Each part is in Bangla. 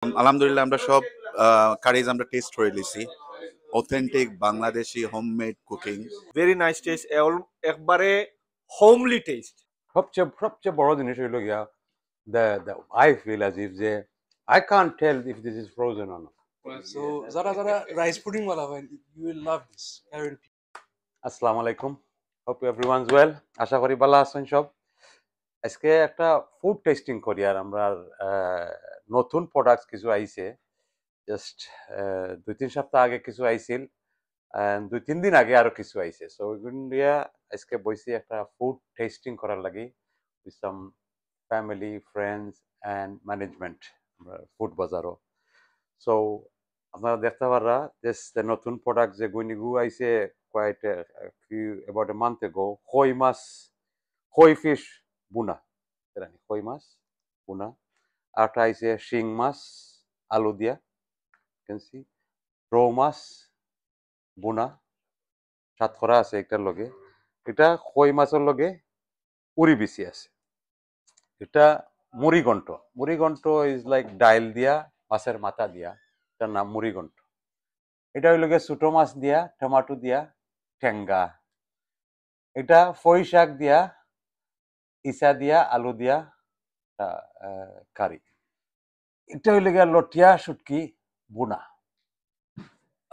আলহামদুলিল্লাহ আমরা সব কারিজ আমরা টেস্ট করে লিছি authentic Bangladeshi homemade cooking very nice taste একবারে হোমলি টেস্ট সবচেয়ে বড় জিনিস হইল গিয়া the I feel as if they I can't tell if this is frozen or not. So Zara rice pudding wala bhai, you will love this, guarantee. Assalamu alaikum, hope everyone's well. আশা করি ভালো আছেন সব। আজকে একটা ফুড টেস্টিং করি আর আমরা নতুন প্রোডাক্টস কিছু আইছে জাস্ট 2-3 সপ্তাহ আগে কিছু আইছিল and 2-3 দিন আগে আরো কিছু আইছে, সো ওইগুলো দিয়া আজকে বইছি একটা ফুড টেস্টিং করার লাগি with some family, friends and management food বাজারও। সো আপনারা দেখতে পাররা যে নতুন প্রোডাক্ট যে গুইনিগু আইছে quite about a month ago, koi fish buna, koi mas buna, arta aইছে শিং মাছ আলু দিয়া, you can see রৌ মাছ বুনা সাত করা আছে একটার লগে, এটা কই মাছের লগে উড়ি বিচি আছে, এটা মুড়িঘণ্ট ইজ লাইক ডাইল দিয়া মাছের মাথা দিয়া, এটার নাম মুড়িঘণ্ট। এটা হইল গিয়ে ছোট মাছ দিয়া টমেটো দিয়া ঠেঙ্গা, এটা ফই শাক দিয়া ইসা দিয়া আলু দিয়া কারি, এটা হইল গিয়া লটিয়া শুটকি বুনা,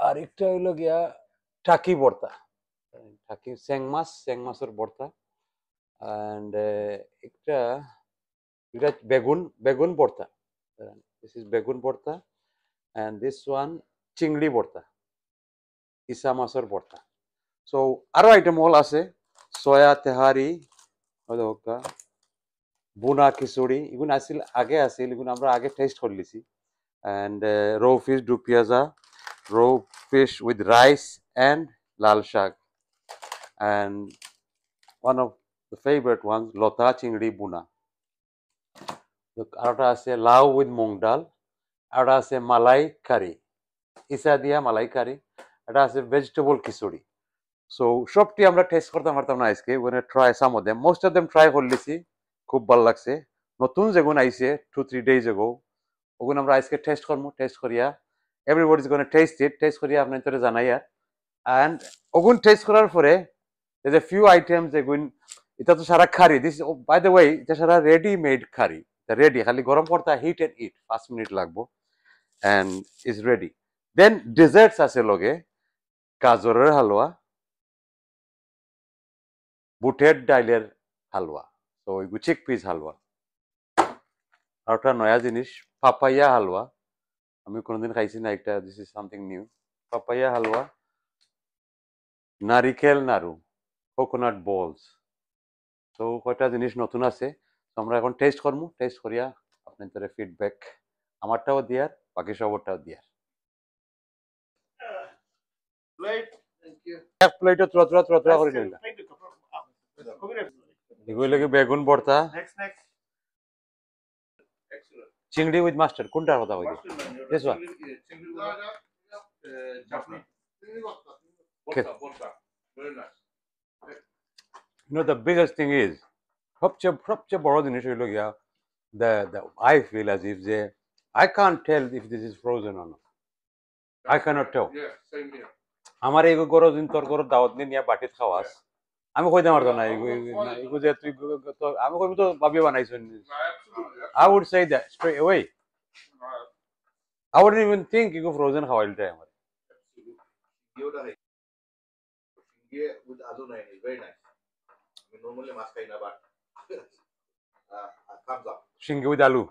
আর একটা হইল গিয়া টাকি ভর্তা, টাকি চেং মাছের ভর্তা, and একটা বেগুন ভর্তা, this is বেগুন ভর্তা, and this one চিংড়ি ভর্তা, ইসা মাছের ভর্তা। সো আরো আইটেম হল আছে সয়া তেহারি, বুনা খিচুড়ি, এগুলো আগে আসিল, এগুলো আমরা আগে টেস্ট করে লিছি, and raw fish do piazza, raw fish with rice and lal shak, and one of the favorite ones lota chingri buna, আরটা আছে লাউ উইথ মুগ ডাল, আরটা আছে মালাই কারি ইসা দিয়া মালাই কারি, এটা আছে ভেজিটেবল খিচুড়ি। সো সবটি আমরা টেস্ট করতে পারতাম না আজকে, ওখানে try some of them, most of them try করে লিছি, খুব ভালো লাগছে। নতুন যেগুলো আইছে 2-3 days ago ওগুলো আমরা আজকে টেস্ট করবো, টেস্ট করিয়া everybody is gonna test it, test করিয়া আপনাদের জানাইয়া, এন্ড ওগুন টেস্ট করার পরে there's a few items যেগুন এটা তো সারা খারি, দিস বাই দ্য ওয়ে এটা সারা রেডি মেড খারি, রেডি খালি গরম করতে হিট এন্ড ইট 5 মিনিট লাগবো and is ready. Then desserts আছে লগে গাজরের হালুয়া, বুটের ডাইলের হালুয়া, তো ওই চিকপিস হালুয়া, আর একটা নয়া জিনিস পাপাইয়া হালুয়া, আমি কোনোদিন খাইছি না, একটা this is something new, papaya halwa, নারিকেল নাড়ু, কোকোনাট বলস। তো কয়টা জিনিস নতুন আছে, তো আমরা এখন টেস্ট করবো, টেস্ট করিয়া আপনাদের ফিডব্যাক আমারটাও দিয়ার বাকি সবরটাও দিয়ার। এক প্লেটে ত্রতরা করে নিলাম, এগুলো লাগে বেগুন ভর্তা, চিংড়ি উইথ মাস্টার্ড, কোনটার কথা বলি? This one. You know, the biggest thing is সবচেয়ে বড় জিনিস হইল গিয়া the I feel as if they I can't tell if this is frozen or not. I cannot tell. Yeah, same here. আমার এই গরো দিন তোর গরো দাওয়াত নিয়ে বাটিত খাওয়াস, আমি কইতে পারতো না এগু যে তুই, আমি কইব তো ভাবি বানাইছেন। I would say that straight away. I wouldn't even think you go frozen খাওয়াইলটা আমার। with alu is very nice. I mean, normally মাছ খাই না, but thumbs up. শিঙ্গি উইথ আলু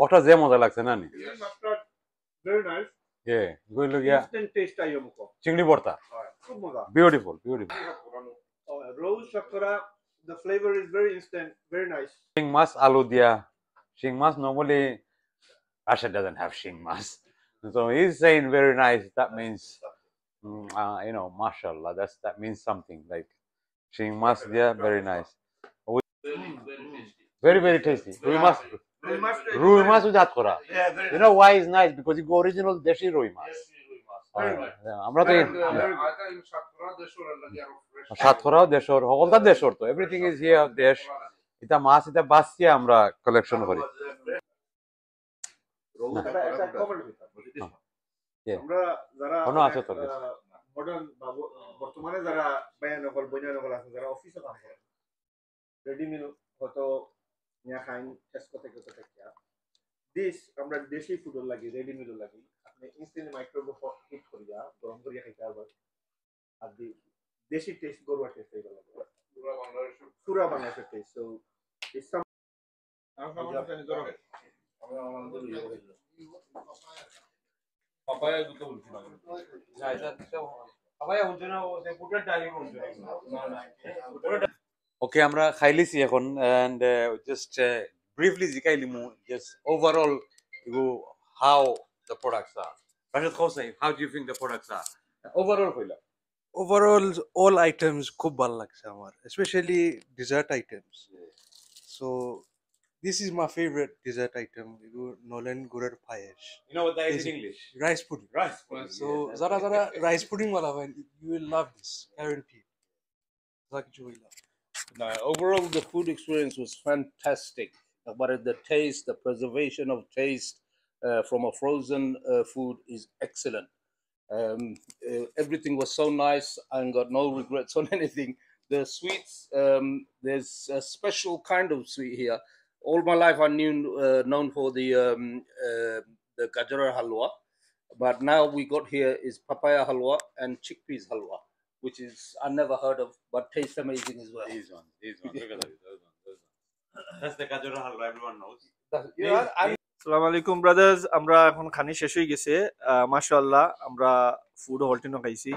ওটা যে মজা লাগছে না নি? ভেরি নাইস, গইল গিয়া ইনস্ট্যান্ট টেস্ট আইও মুখ, চিংড়ি ভর্তা, খুব মজা, বিউটিফুল। রোজ শর্করা, the flavor is very instant, very nice. শিং মাছ আলু দিয়া, শিং মাছ normally Russia doesn't have শিং মাছ, so he's saying very nice, that means you know, mashallah, that means something, like শিং মাছ দিয়া very nice, very tasty. রুই মাছ উজাত করা, you know why is nice, because it go original দেশি রুই মাছ, আমরা তো সাতক্ষরাও দেশর, সকলটা দেশর, তো এভরিথিং ইজ হিয়ার দেশ, এটা মাছ এটা বাঁচিয়ে আমরা কালেকশন করি। একটা comment দিতাম। Yeah. আমরা যারা কোনো আছে তোর কাছে? মডার্ন বা বর্তমানে যারা বায়ানকল বৈনানকল আছে যারা অফিসে কাম করে রেডি মিল হয়তো নিয়া খাইন টেস্ট করতে থেকে দিস আমরা দেশি ফুডের লাগি রেডি মিল লাগি আপনি ইনস্ট্যান্ট মাইক্রোওয়েভ হিট করিয়া গরম করিয়া খাইতে পারবেন আর দেশি টেস্ট গরুয়া টেস্ট হয়ে গেল পুরা বাংলাদেশের test so it's some papaya দুটো বলছিলাম পাপায়া হচ্ছে না ও পুটার ডালি বলছে Okay, আমরা খাইলিছি এখন and just briefly জিকাইলিমু just overall how the products are. Rashid Hossain, how do you think the products are? Overall কইলা। Overall, all items খুব ভালো লাগছে আমার, especially dessert items. So this is my favorite dessert item. Nolan Gurar Payesh. You know what that is Is in it- English? Rice pudding. Rice. So zara rice pudding wala hai, you will love this, guaranteed. Zaki you will love. Overall, the food experience was fantastic. But the taste, the preservation of taste from a frozen food is excellent. Everything was so nice. I got no regrets on anything. The sweets, there's a special kind of sweet here. All my life, I knew known for the gajara halwa, but now we got here is papaya halwa and chickpeas halwa, which is I never heard of, but tastes amazing as well. These ones. Look at those ones. That's the gajora halwa everyone knows. আসসালামু আলাইকুম ব্রাদার্স আমরা এখন খানি শেষ হয়ে গেছে মাশাআল্লাহ আমরা ফুড হলটিনো খাইছি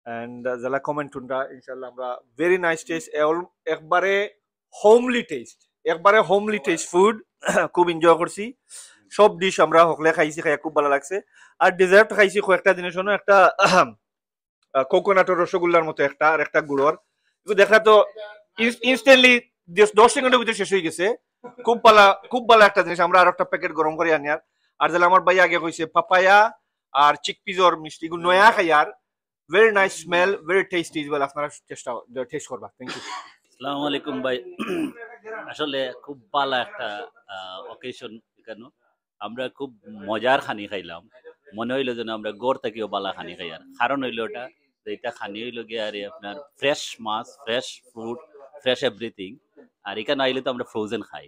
এন্ড যারা কমেন্ট টুনটা ইনশাআল্লাহ আমরা ভেরি নাইস টেস্ট একবারে হোমলি টেস্ট ফুড খুব এনজয় করছি সব ডিশ আমরা হকলে খাইছি খাইয়া খুব ভালো লাগছে আর ডেজার্ট খাইছি কয়েকটা জিনিস হলো একটা কোকোনাটের রসগোল্লার মতো একটা আর একটা গুড়র এগুলো দেখা তো ইনস্ট্যান্টলি 10 সেকেন্ডের ভিতরে শেষ হয়ে গেছে খুব ভালো একটা জিনিস আমরা আর একটা প্যাকেট গরম করে আনি আর যেটা আমার ভাই আগে কইছে পাপায়া আর চিকপিজর মিষ্টি এগুলো নয়া খাই are very nice smell very tasty is well আপনারা টেস্ট করবা থ্যাংক ইউ আসসালামু আলাইকুম ভাই আসলে খুব ভালো একটা অকেশন এখানে আমরা খুব মজার খানি খাইলাম মনে হইলো যেন আমরা গড় থেকেও বালা খানি খাই আর কারণ হইলো ওটা এটা খানি হইলো গিয়ে আর আপনার ফ্রেশ মাছ ফ্রেশ ফ্রুট ফ্রেশ এভরিথিং আর এখানে আইলে তো আমরা ফ্রোজেন খাই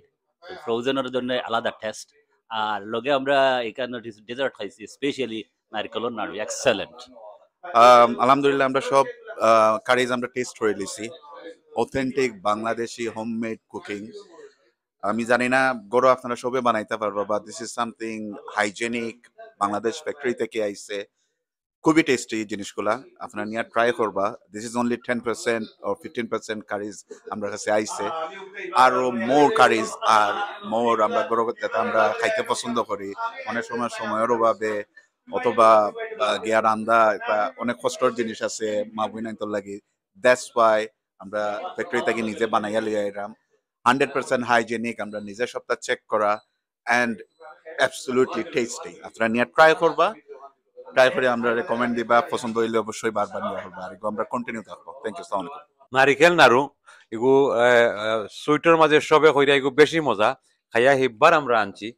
ফ্রোজেনের জন্য আলাদা টেস্ট আর লগে আমরা এখানে ডেজার্ট খাইছি স্পেশালি নারকেলের নাড়ু এক্সেলেন্ট আলহামদুলিল্লাহ আমরা সব কারিজ আমরা টেস্ট করে লিছি অথেন্টিক বাংলাদেশি হোমমেড কুকিং আমি জানি না গরু আপনারা সবে বানাইতে পারবো বা this is something hygienic Bangladesh factory থেকে আইছে খুবই টেস্টি জিনিসগুলা আপনারা নিয়ে ট্রাই করবা this is only 10% or 15% curries আমরা কাছে আইছে আরো মোর কারিজ আর মোর আমরা গরু যেটা আমরা খাইতে পছন্দ করি অনেক সময় সময়ের অভাবে অথবা গিয়া রান্দা এটা অনেক কষ্টর জিনিস আছে মা বুইনাইতর লাগি দ্যাটস ওয়াই আমরা ফ্যাক্টরি থেকে নিজে বানাইয়া লিয়ে আইলাম 100% হাইজেনিক আমরা নিজে সবটা চেক করা এন্ড অ্যাবসলিউটলি টেস্টি আপনারা নিয়ে ট্রাই করবা ট্রাই করে আমরা রেকমেন্ড দিবা পছন্দ হইলে অবশ্যই বারবার নিয়ে করবা আর আমরা কন্টিনিউ থাকবো থ্যাংক ইউ সো মাচ নারিকেল নাড়ু এগু সুইটার মাঝে সবে কইরা এগু বেশি মজা খাইয়া হিব্বার আমরা আনছি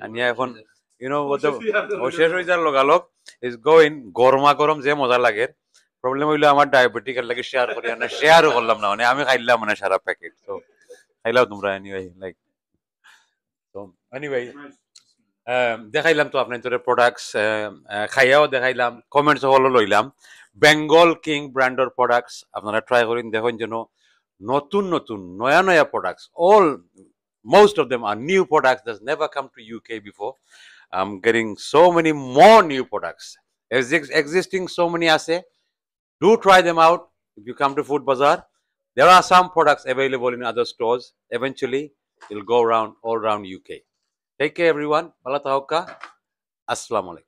আনিয়া এখন শেষ হয়ে যার লগালগ ইজ গোইন গরমা গরম যে মজা লাগে প্রবলেম হইলো আমার ডায়াবেটিকের লাগে শেয়ার করি না শেয়ারও করলাম না মানে আমি খাইলাম মানে সারা প্যাকেট তো খাইলাও তোমরা এনিওয়ে লাইক তো এনিওয়ে দেখাইলাম তো আপনাদের প্রোডাক্টস খাইয়াও দেখাইলাম কমেন্টস হলো লইলাম বেঙ্গল কিং ব্র্যান্ডের প্রোডাক্টস আপনারা ট্রাই করেন দেখুন যেন নতুন নয়া products all most of them are new products that's never come to UK before. I'm getting so many more new products existing so many assay. Do try them out if you come to Food Bazaar. There are some products available in other stores. Eventually it'll go around all around UK. Take care everyone. Bala tahokka. Assalamu alaikum.